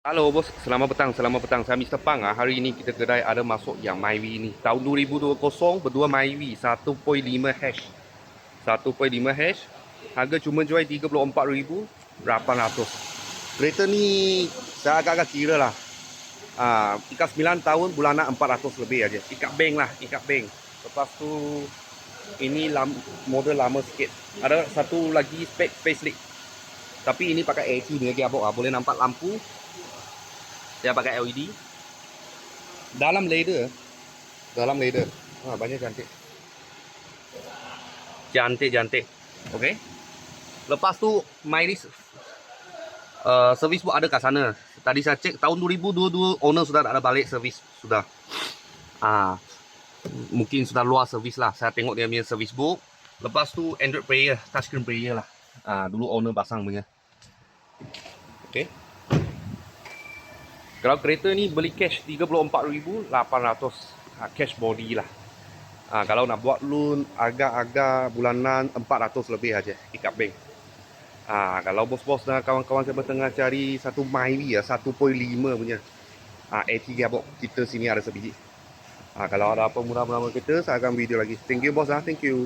Halo bos, selamat petang, selamat petang. Saya Mr. Pang. Hari ini kita kedai ada masuk yang Myvi ni. Tahun 2020 berdua Myvi 1.5 hash. 1.5 hash. Harga cuma jual 34,800. Kereta ni saya agak-agak kira lah. Ikat 9 tahun bulanan 400 lebih aja. Ikat bank lah, ikat bank. Lepas tu ini model lama sikit. Ada satu lagi spek facelift. Tapi ini pakai AC ni lagi abok. Boleh nampak lampu. Dia pakai LED. Dalam leather. Dalam leather. Banyak cantik. Cantik. Okay. Lepas tu mileage servis pun ada kat sana. Tadi saya cek tahun 2022 owner sudah tak ada balik servis sudah. Mungkin sudah luar servis lah. Saya tengok dia punya servis book. Lepas tu Android player, touchscreen player lah. Dulu owner pasang punya. Okay. Kalau kereta ni beli cash 34,800. Cash body lah. Kalau nak buat loan agak-agak bulanan 400 lebih aja ikat bank. Kalau bos-bos dan kawan-kawan saya tengah cari satu Myvi ya 1.5 punya. A3 abok kita sini ada sebiji. Kalau ada apa murah-murah kita saya akan video lagi. Thank you bos thank you.